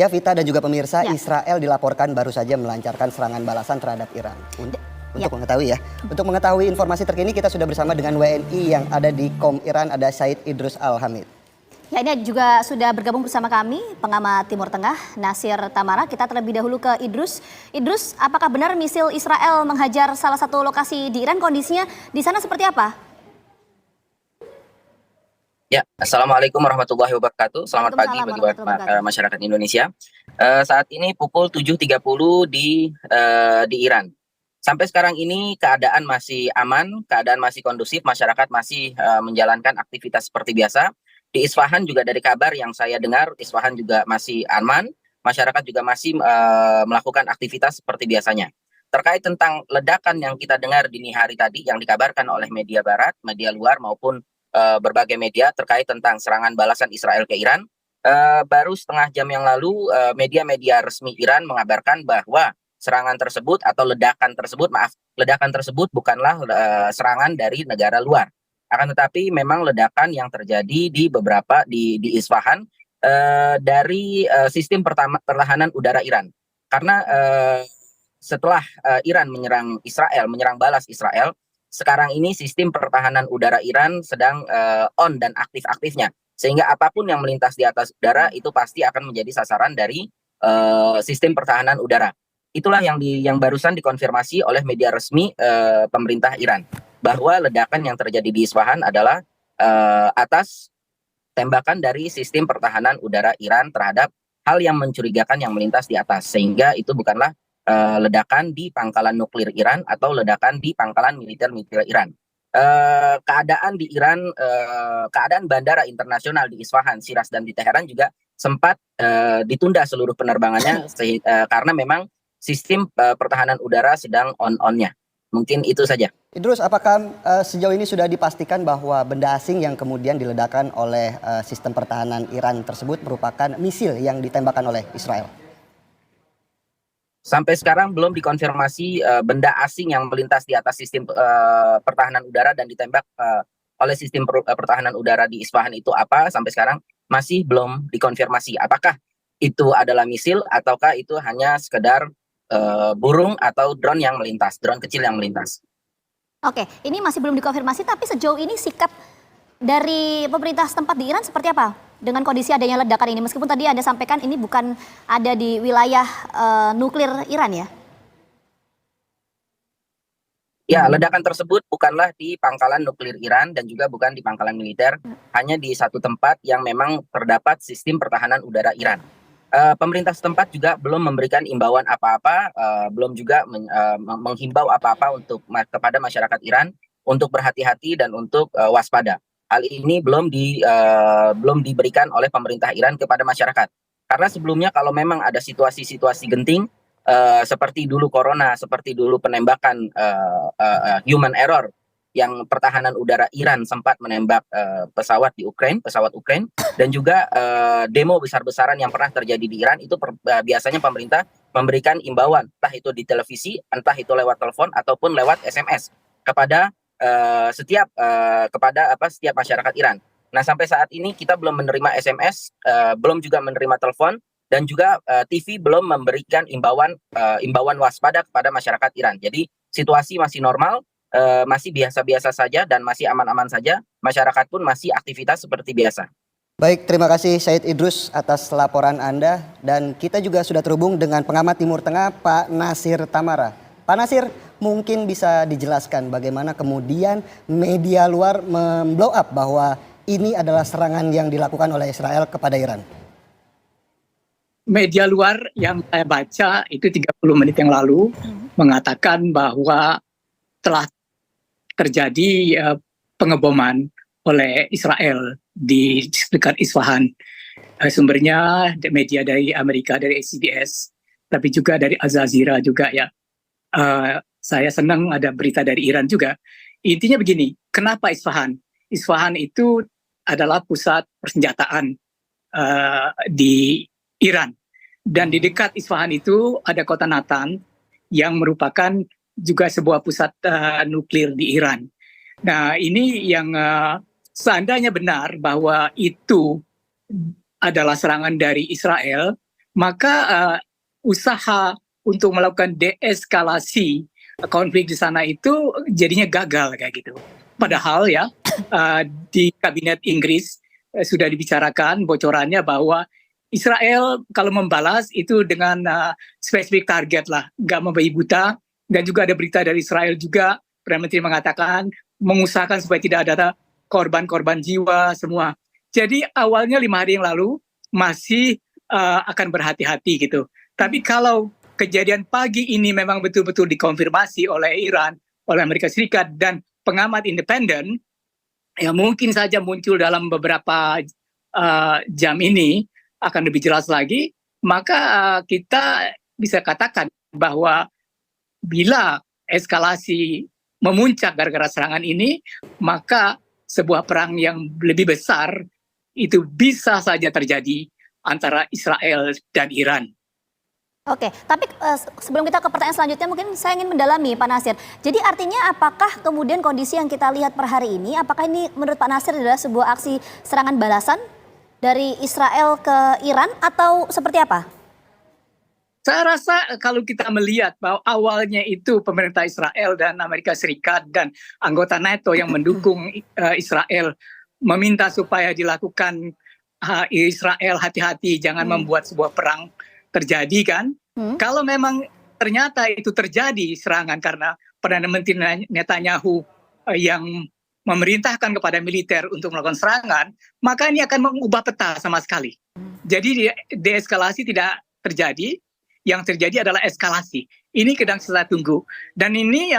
Ya, Vita dan juga pemirsa, Ya. Israel dilaporkan baru saja melancarkan serangan balasan terhadap Iran. Untuk Ya. mengetahui informasi terkini, kita sudah bersama dengan WNI yang ada di KOM Iran, ada Said Idrus Al-Hamid. Ya, ini juga sudah bergabung bersama kami pengamat Timur Tengah Nasir Tamara. Kita terlebih dahulu ke Idrus. Idrus, apakah benar misil Israel menghajar salah satu lokasi di Iran? Kondisinya di sana seperti apa? Ya, Assalamualaikum warahmatullahi wabarakatuh. Selamat pagi bagi Waalaikumsalam warahmatullahi wabarakatuh. masyarakat Indonesia. Saat ini pukul 7.30 di Iran. Sampai sekarang ini keadaan masih aman, keadaan masih kondusif, masyarakat masih menjalankan aktivitas seperti biasa. Di Isfahan juga dari kabar yang saya dengar, Isfahan juga masih aman, masyarakat juga masih melakukan aktivitas seperti biasanya. Terkait tentang ledakan yang kita dengar dini hari tadi yang dikabarkan oleh media barat, media luar maupun berbagai media terkait tentang serangan balasan Israel ke Iran. Baru setengah jam yang lalu media-media resmi Iran mengabarkan bahwa serangan tersebut atau ledakan tersebut bukanlah serangan dari negara luar. Akan tetapi memang ledakan yang terjadi di Isfahan dari sistem pertahanan udara Iran. Karena setelah Iran menyerang balas Israel, sekarang ini sistem pertahanan udara Iran sedang on dan aktif-aktifnya. Sehingga apapun yang melintas di atas udara itu pasti akan menjadi sasaran dari sistem pertahanan udara. Itulah yang barusan dikonfirmasi oleh media resmi pemerintah Iran. Bahwa ledakan yang terjadi di Isfahan adalah atas tembakan dari sistem pertahanan udara Iran terhadap hal yang mencurigakan yang melintas di atas. Sehingga itu bukanlah ledakan di pangkalan nuklir Iran atau ledakan di pangkalan militer Iran. Keadaan di Iran, keadaan bandara internasional di Isfahan, Shiraz dan di Teheran juga sempat ditunda seluruh penerbangannya karena memang sistem pertahanan udara sedang on-onnya. Mungkin itu saja. Idrus, apakah sejauh ini sudah dipastikan bahwa benda asing yang kemudian diledakkan oleh sistem pertahanan Iran tersebut merupakan misil yang ditembakkan oleh Israel? Sampai sekarang belum dikonfirmasi benda asing yang melintas di atas sistem pertahanan udara dan ditembak oleh sistem pertahanan udara di Isfahan itu apa. Sampai sekarang masih belum dikonfirmasi apakah itu adalah misil ataukah itu hanya sekedar burung atau drone kecil yang melintas. Oke, ini masih belum dikonfirmasi, tapi sejauh ini sikap dari pemerintah setempat di Iran seperti apa dengan kondisi adanya ledakan ini? Meskipun tadi Anda sampaikan ini bukan ada di wilayah nuklir Iran ya? Ya, ledakan tersebut bukanlah di pangkalan nuklir Iran dan juga bukan di pangkalan militer, hanya di satu tempat yang memang terdapat sistem pertahanan udara Iran. Pemerintah setempat juga belum memberikan imbauan apa-apa, belum juga menghimbau apa-apa kepada masyarakat Iran untuk berhati-hati dan untuk waspada. Hal ini belum diberikan oleh pemerintah Iran kepada masyarakat. Karena sebelumnya kalau memang ada situasi-situasi genting seperti dulu corona, seperti dulu penembakan human error yang pertahanan udara Iran sempat menembak pesawat Ukraine, dan juga demo besar-besaran yang pernah terjadi di Iran itu biasanya pemerintah memberikan imbauan, entah itu di televisi, entah itu lewat telepon ataupun lewat SMS kepada setiap masyarakat Iran. Nah, sampai saat ini kita belum menerima SMS, belum juga menerima telepon, dan juga TV belum memberikan imbauan waspada kepada masyarakat Iran. Jadi situasi masih normal, masih biasa-biasa saja dan masih aman-aman saja. Masyarakat pun masih aktivitas seperti biasa. Baik, terima kasih Said Idrus atas laporan Anda. Dan kita juga sudah terhubung dengan pengamat Timur Tengah Pak Nasir Tamara. Pak Nasir, mungkin bisa dijelaskan bagaimana kemudian media luar memblow up bahwa ini adalah serangan yang dilakukan oleh Israel kepada Iran? Media luar yang saya baca itu 30 menit yang lalu mengatakan bahwa telah terjadi pengeboman oleh Israel di dekat Isfahan. Sumbernya media dari Amerika, dari CBS, tapi juga dari Al Jazeera juga ya. Saya senang ada berita dari Iran juga. Intinya begini, kenapa Isfahan? Isfahan itu adalah pusat persenjataan di Iran. Dan di dekat Isfahan itu ada kota Natan yang merupakan juga sebuah pusat nuklir di Iran. Nah, ini yang seandainya benar bahwa itu adalah serangan dari Israel, maka usaha untuk melakukan deeskalasi konflik di sana itu jadinya gagal kayak gitu. Padahal ya di kabinet Inggris sudah dibicarakan bocorannya bahwa Israel kalau membalas itu dengan spesifik target lah, nggak membabi buta. Dan juga ada berita dari Israel juga, Perdana Menteri mengatakan mengusahakan supaya tidak ada korban-korban jiwa semua. Jadi awalnya 5 hari yang lalu masih akan berhati-hati gitu. Tapi kalau kejadian pagi ini memang betul-betul dikonfirmasi oleh Iran, oleh Amerika Serikat dan pengamat independen, ya mungkin saja muncul dalam beberapa jam ini akan lebih jelas lagi, maka kita bisa katakan bahwa bila eskalasi memuncak gara-gara serangan ini, maka sebuah perang yang lebih besar itu bisa saja terjadi antara Israel dan Iran. Oke, tapi sebelum kita ke pertanyaan selanjutnya mungkin saya ingin mendalami Pak Nasir. Jadi artinya apakah kemudian kondisi yang kita lihat per hari ini, apakah ini menurut Pak Nasir adalah sebuah aksi serangan balasan dari Israel ke Iran atau seperti apa? Saya rasa kalau kita melihat bahwa awalnya itu pemerintah Israel dan Amerika Serikat dan anggota NATO yang mendukung Israel meminta supaya dilakukan Israel hati-hati jangan membuat sebuah perang terjadi kan. Kalau memang ternyata itu terjadi serangan karena Perdana Menteri Netanyahu yang memerintahkan kepada militer untuk melakukan serangan, maka ini akan mengubah peta sama sekali. Jadi deeskalasi tidak terjadi, yang terjadi adalah eskalasi. Ini sedang kita tunggu. Dan ini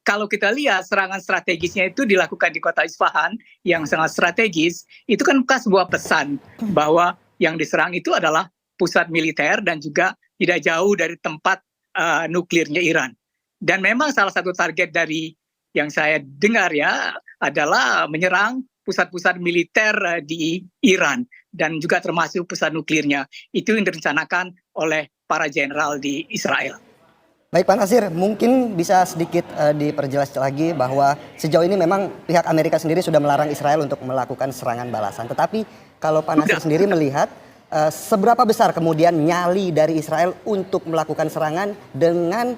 kalau kita lihat serangan strategisnya itu dilakukan di kota Isfahan yang sangat strategis, itu kan bukan sebuah pesan bahwa yang diserang itu adalah pusat militer dan juga tidak jauh dari tempat nuklirnya Iran. Dan memang salah satu target dari yang saya dengar ya adalah menyerang pusat-pusat militer di Iran dan juga termasuk pusat nuklirnya. Itu yang direncanakan oleh para jenderal di Israel. Baik Pak Nasir, mungkin bisa sedikit diperjelas lagi bahwa sejauh ini memang pihak Amerika sendiri sudah melarang Israel untuk melakukan serangan balasan. Tetapi kalau Pak Nasir sendiri melihat seberapa besar kemudian nyali dari Israel untuk melakukan serangan dengan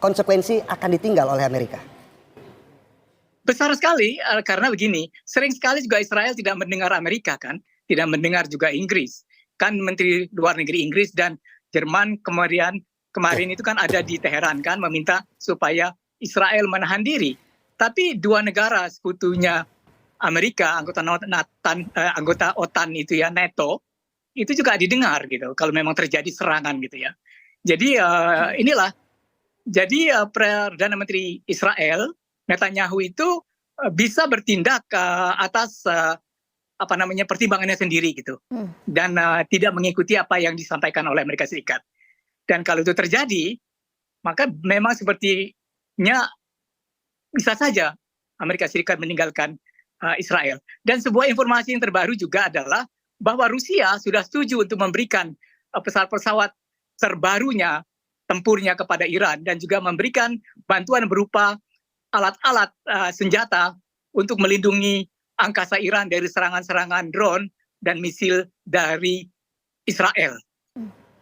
konsekuensi akan ditinggal oleh Amerika? Besar sekali karena begini, sering sekali juga Israel tidak mendengar Amerika kan, tidak mendengar juga Inggris. Kan Menteri Luar Negeri Inggris dan Jerman kemarin itu kan ada di Teheran kan meminta supaya Israel menahan diri. Tapi dua negara sekutunya Amerika, anggota OTAN itu ya, NATO, itu juga didengar gitu kalau memang terjadi serangan gitu ya. Jadi inilah, jadi Perdana Menteri Israel Netanyahu itu bisa bertindak atas pertimbangannya sendiri gitu, dan tidak mengikuti apa yang disampaikan oleh Amerika Serikat. Dan kalau itu terjadi, maka memang sepertinya bisa saja Amerika Serikat meninggalkan Israel. Dan sebuah informasi yang terbaru juga adalah bahwa Rusia sudah setuju untuk memberikan pesawat-pesawat terbarunya tempurnya kepada Iran dan juga memberikan bantuan berupa alat-alat senjata untuk melindungi angkasa Iran dari serangan-serangan drone dan misil dari Israel.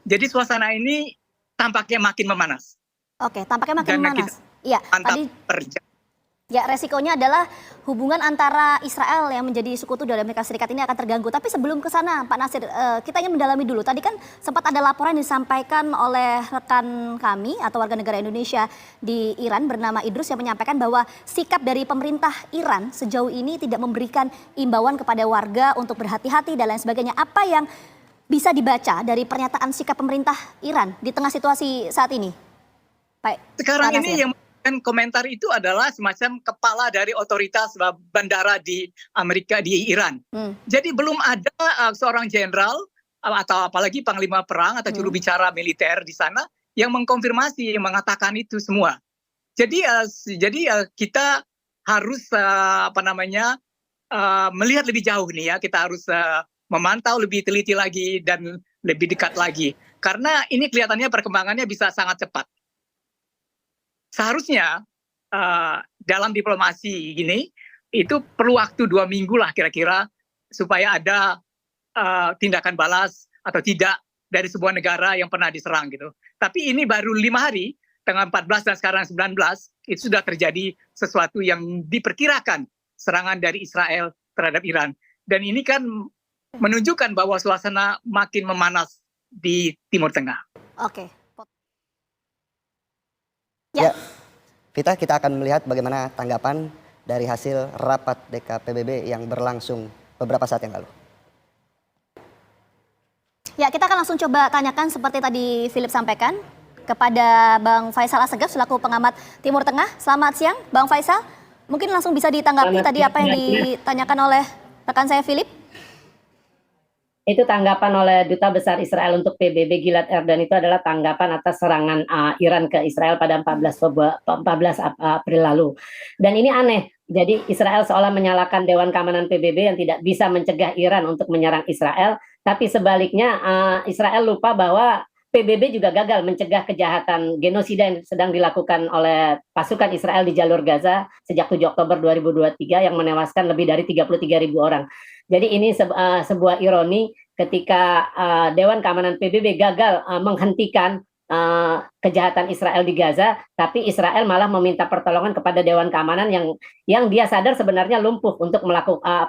Jadi suasana ini tampaknya makin memanas. Oke, tampaknya makin memanas. Iya, tadi ya resikonya adalah hubungan antara Israel yang menjadi sekutu dari Amerika Serikat ini akan terganggu. Tapi sebelum ke sana Pak Nasir, kita ingin mendalami dulu. Tadi kan sempat ada laporan disampaikan oleh rekan kami atau warga negara Indonesia di Iran bernama Idrus yang menyampaikan bahwa sikap dari pemerintah Iran sejauh ini tidak memberikan imbauan kepada warga untuk berhati-hati dan lain sebagainya. Apa yang bisa dibaca dari pernyataan sikap pemerintah Iran di tengah situasi saat ini? Pak, sekarang Pak ini yang komentar itu adalah semacam kepala dari otoritas bandara di Amerika, di Iran. Jadi belum ada seorang jenderal atau apalagi panglima perang atau juru bicara militer di sana yang mengkonfirmasi, yang mengatakan itu semua. Jadi kita harus melihat lebih jauh nih ya. Kita harus memantau lebih teliti lagi dan lebih dekat lagi. Karena ini kelihatannya perkembangannya bisa sangat cepat. Seharusnya dalam diplomasi gini itu perlu waktu 2 minggu lah kira-kira supaya ada tindakan balas atau tidak dari sebuah negara yang pernah diserang gitu. Tapi ini baru 5 hari, tanggal 14 dan sekarang 19, itu sudah terjadi sesuatu yang diperkirakan serangan dari Israel terhadap Iran. Dan ini kan menunjukkan bahwa suasana makin memanas di Timur Tengah. Oke. Ya, Vita, kita akan melihat bagaimana tanggapan dari hasil rapat DKPBB yang berlangsung beberapa saat yang lalu. Ya, kita akan langsung coba tanyakan seperti tadi Philip sampaikan kepada Bang Faisal Assegaf selaku pengamat Timur Tengah. Selamat siang, Bang Faisal. Mungkin langsung bisa ditanggapi tadi apa yang ditanyakan oleh rekan saya Philip. Itu tanggapan oleh Duta Besar Israel untuk PBB Gilad Erdan itu adalah tanggapan atas serangan Iran ke Israel pada 14 April lalu. Dan ini aneh. Jadi Israel seolah menyalahkan Dewan Keamanan PBB yang tidak bisa mencegah Iran untuk menyerang Israel. Tapi sebaliknya Israel lupa bahwa PBB juga gagal mencegah kejahatan genosida yang sedang dilakukan oleh pasukan Israel di jalur Gaza sejak 7 Oktober 2023 yang menewaskan lebih dari 33.000 orang. Jadi ini sebuah ironi ketika Dewan Keamanan PBB gagal menghentikan kejahatan Israel di Gaza, tapi Israel malah meminta pertolongan kepada Dewan Keamanan yang dia sadar sebenarnya lumpuh untuk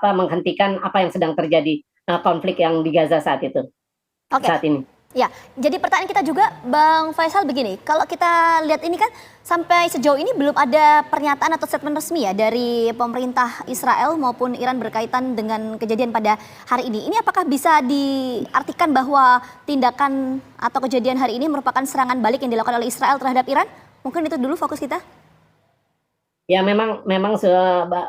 menghentikan apa yang sedang terjadi konflik yang di Gaza saat itu. Saat ini. Ya, jadi pertanyaan kita juga Bang Faisal begini, kalau kita lihat ini kan sampai sejauh ini belum ada pernyataan atau statement resmi ya dari pemerintah Israel maupun Iran berkaitan dengan kejadian pada hari ini. Ini apakah bisa diartikan bahwa tindakan atau kejadian hari ini merupakan serangan balik yang dilakukan oleh Israel terhadap Iran? Mungkin itu dulu fokus kita. Ya memang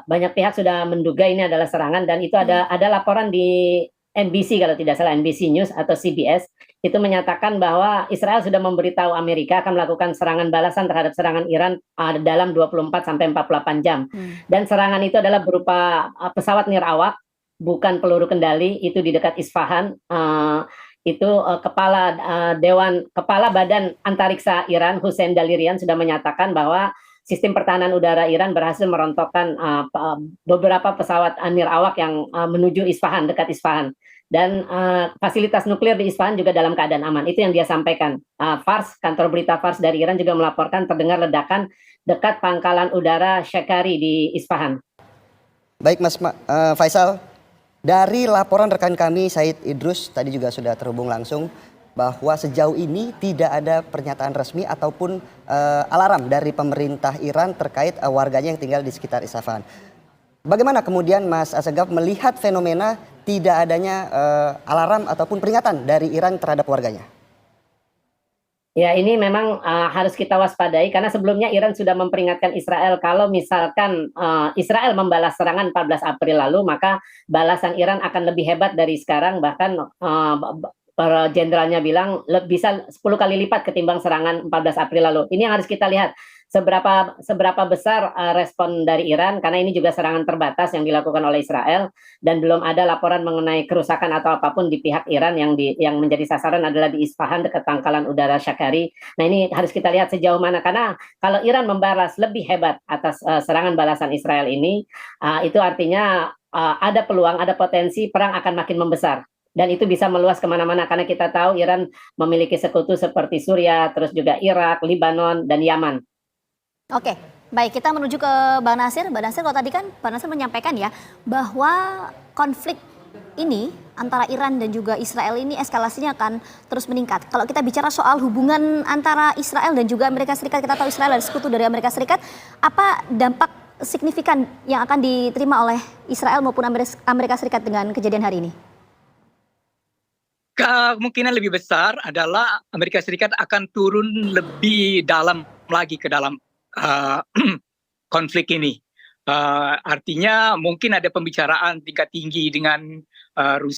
banyak pihak sudah menduga ini adalah serangan dan itu ada laporan di NBC kalau tidak salah, NBC News atau CBS itu menyatakan bahwa Israel sudah memberitahu Amerika akan melakukan serangan balasan terhadap serangan Iran dalam 24 sampai 48 jam. Dan serangan itu adalah berupa pesawat nirawak, bukan peluru kendali, itu di dekat Isfahan. Kepala Badan Antariksa Iran Hussein Dalirian sudah menyatakan bahwa sistem pertahanan udara Iran berhasil merontokkan beberapa pesawat nirawak yang menuju Isfahan, dekat Isfahan. Dan fasilitas nuklir di Isfahan juga dalam keadaan aman. Itu yang dia sampaikan. Fars, kantor berita Fars dari Iran juga melaporkan terdengar ledakan dekat pangkalan udara Shekari di Isfahan. Baik Mas Faisal, dari laporan rekan kami Said Idrus tadi juga sudah terhubung langsung bahwa sejauh ini tidak ada pernyataan resmi ataupun alarm dari pemerintah Iran terkait warganya yang tinggal di sekitar Isfahan. Bagaimana kemudian Mas Assegaf melihat fenomena tidak adanya alarm ataupun peringatan dari Iran terhadap warganya? Ya ini memang harus kita waspadai karena sebelumnya Iran sudah memperingatkan Israel kalau misalkan Israel membalas serangan 14 April lalu maka balasan Iran akan lebih hebat dari sekarang, bahkan para jenderalnya bilang bisa 10 kali lipat ketimbang serangan 14 April lalu. Ini yang harus kita lihat seberapa besar respon dari Iran, karena ini juga serangan terbatas yang dilakukan oleh Israel dan belum ada laporan mengenai kerusakan atau apapun di pihak Iran. Yang menjadi sasaran adalah di Isfahan dekat pangkalan udara Shekari. Nah ini harus kita lihat sejauh mana, karena kalau Iran membalas lebih hebat atas serangan balasan Israel ini, itu artinya ada peluang, ada potensi perang akan makin membesar. Dan itu bisa meluas kemana-mana karena kita tahu Iran memiliki sekutu seperti Suriah, terus juga Irak, Lebanon, dan Yaman. Oke, baik, kita menuju ke Bang Nasir. Bang Nasir, kalau tadi kan Bang Nasir menyampaikan ya bahwa konflik ini antara Iran dan juga Israel ini eskalasinya akan terus meningkat. Kalau kita bicara soal hubungan antara Israel dan juga Amerika Serikat, kita tahu Israel adalah sekutu dari Amerika Serikat. Apa dampak signifikan yang akan diterima oleh Israel maupun Amerika Serikat dengan kejadian hari ini? Kemungkinan lebih besar adalah Amerika Serikat akan turun lebih dalam lagi ke dalam konflik ini. Artinya mungkin ada pembicaraan tingkat tinggi dengan Rusia